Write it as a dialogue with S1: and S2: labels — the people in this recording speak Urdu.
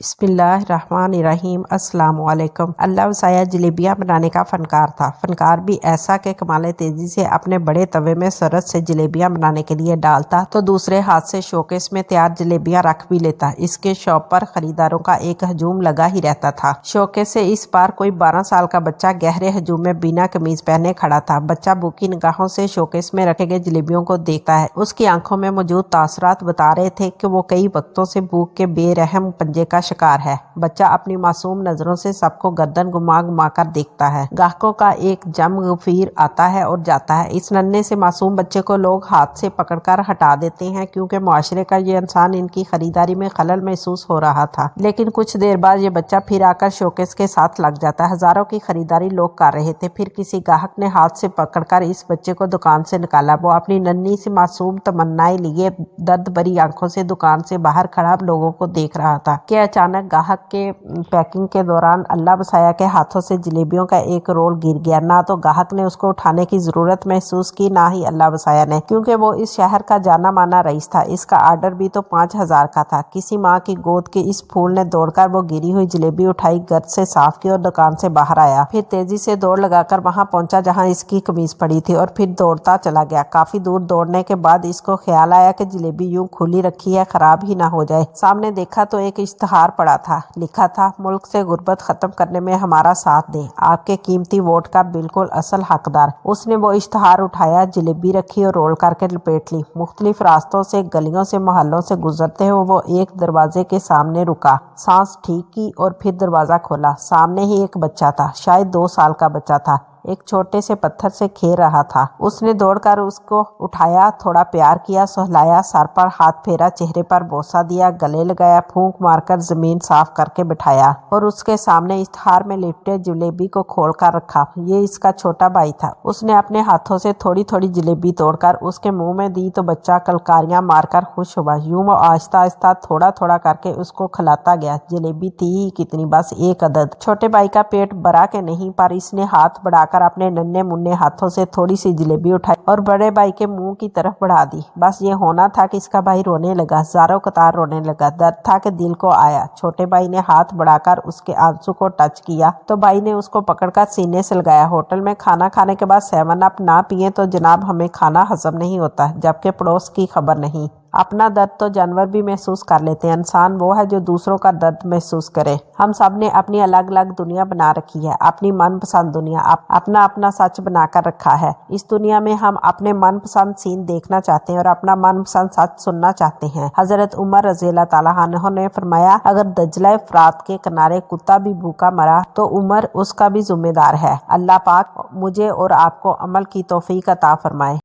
S1: بسم اللہ الرحمن الرحیم۔ السلام علیکم۔ اللہ وسعیہ جلیبیاں بنانے کا فنکار تھا۔ فنکار بھی ایسا کہ کمال تیزی سے اپنے بڑے توے میں سرد سے جلیبیاں بنانے کے لیے ڈالتا تو دوسرے ہاتھ سے شوکیس میں تیار جلیبیاں رکھ بھی لیتا۔ اس کے شاپ پر خریداروں کا ایک ہجوم لگا ہی رہتا تھا۔ شوکیس سے اس بار کوئی 12 سال کا بچہ گہرے ہجوم میں بنا قمیض پہنے کھڑا تھا۔ بچہ بھوکی نگاہوں سے شوکیس میں رکھے گئے جلیبیوں کو دیکھتا ہے۔ اس کی آنکھوں میں موجود تاثرات بتا رہے تھے کہ وہ کئی وقتوں سے بھوک کے بے رحم پنجے کا شکار ہے۔ بچہ اپنی معصوم نظروں سے سب کو گردن گھما کر دیکھتا ہے۔ گاہکوں کا ایک جم غفیر آتا ہے اور جاتا ہے۔ اس ننھے سے معصوم بچے کو لوگ ہاتھ سے پکڑ کر ہٹا دیتے ہیں کیونکہ معاشرے کا یہ انسان ان کی خریداری میں خلل محسوس ہو رہا تھا۔ لیکن کچھ دیر بعد یہ بچہ پھر آ کر شوکیس کے ساتھ لگ جاتا ہے۔ ہزاروں کی خریداری لوگ کر رہے تھے۔ پھر کسی گاہک نے ہاتھ سے پکڑ کر اس بچے کو دکان سے نکالا۔ وہ اپنی ننھی سی معصوم تمنائیں لیے درد بھری آنکھوں سے دکان سے باہر کھڑا لوگوں کو دیکھ رہا تھا کہ اچانک گاہک کے پیکنگ کے دوران اللہ وسعیہ کے ہاتھوں سے جلیبیوں کا ایک رول گر گیا۔ نہ تو گاہک نے اس کو اٹھانے کی ضرورت محسوس کی، نہ ہی اللہ وسعیہ نے، کیونکہ وہ اس شہر کا جانا مانا رئیس تھا۔ اس کا آرڈر بھی تو 5000 کا تھا۔ کسی ماں کی گود کے اس پھول نے دوڑ کر وہ گری ہوئی جلیبی اٹھائی، گرد سے صاف کی اور دکان سے باہر آیا۔ پھر تیزی سے دوڑ لگا کر وہاں پہنچا جہاں اس کی قمیض پڑی تھی اور پھر دوڑتا چلا گیا۔ کافی دور دوڑنے کے بعد اس کو خیال آیا کہ جلیبی یوں کھلی رکھی ہے، خراب ہی نہ ہو جائے۔ سامنے دیکھا تو ایک اشتہار پڑا تھا۔ لکھا تھا، ملک سے غربت ختم کرنے میں ہمارا ساتھ دیں، آپ کے قیمتی ووٹ کا بالکل اصل حقدار۔ اس نے وہ اشتہار اٹھایا، جلیبی رکھی اور رول کر کے لپیٹ لی۔ مختلف راستوں سے، گلیوں سے، محلوں سے گزرتے ہوئے وہ ایک دروازے کے سامنے رکا، سانس ٹھیک کی اور پھر دروازہ کھولا۔ سامنے ہی ایک بچہ تھا، شاید 2 سال کا بچہ تھا، ایک چھوٹے سے پتھر سے کھیل رہا تھا۔ اس نے دوڑ کر اس کو اٹھایا، تھوڑا پیار کیا، سہلایا، سر پر ہاتھ پھیرا، چہرے پر بوسہ دیا، گلے لگایا، پھونک مار کر زمین صاف کر کے بٹھایا اور اس کے سامنے اشتہار میں لپٹے جلیبی کو کھول کر رکھا۔ یہ اس کا چھوٹا بھائی تھا۔ اس نے اپنے ہاتھوں سے تھوڑی تھوڑی جلیبی توڑ کر اس کے منہ میں دی تو بچہ کلکاریاں مار کر خوش ہوا۔ یوں وہ آہستہ آہستہ تھوڑا تھوڑا کر کے اس کو کھلاتا گیا۔ جلیبی تھی ہی کتنی، بس 1 عدد۔ چھوٹے بھائی کا پیٹ بھرا کہ نہیں، پر اس نے ہاتھ بڑھا کر اپنے ننھے منھے ہاتھوں سے تھوڑی سی جلیبی اٹھائی اور بڑے بھائی کے منہ کی طرف بڑھا دی۔ بس یہ ہونا تھا کہ اس کا بھائی رونے لگا، زاروں قطار رونے لگا۔ درد تھا کہ دل کو آیا۔ چھوٹے بھائی نے ہاتھ بڑھا کر اس کے آنسو کو ٹچ کیا تو بھائی نے اس کو پکڑ کر سینے سے لگایا۔ ہوٹل میں کھانا کھانے کے بعد 7 اپ نہ پیئیں تو جناب ہمیں کھانا ہضم نہیں ہوتا، جبکہ پڑوس کی خبر نہیں۔ اپنا درد تو جانور بھی محسوس کر لیتے ہیں، انسان وہ ہے جو دوسروں کا درد محسوس کرے۔ ہم سب نے اپنی الگ الگ دنیا بنا رکھی ہے، اپنی من پسند دنیا، اپنا اپنا سچ بنا کر رکھا ہے۔ اس دنیا میں ہم اپنے من پسند سین دیکھنا چاہتے ہیں اور اپنا من پسند سچ سننا چاہتے ہیں۔ حضرت عمر رضی اللہ تعالیٰ عنہ نے فرمایا، اگر دجلہ فرات کے کنارے کتا بھی بھوکا مرا تو عمر اس کا بھی ذمہ دار ہے۔ اللہ پاک مجھے اور آپ کو عمل کی توفیق عطا فرمائے۔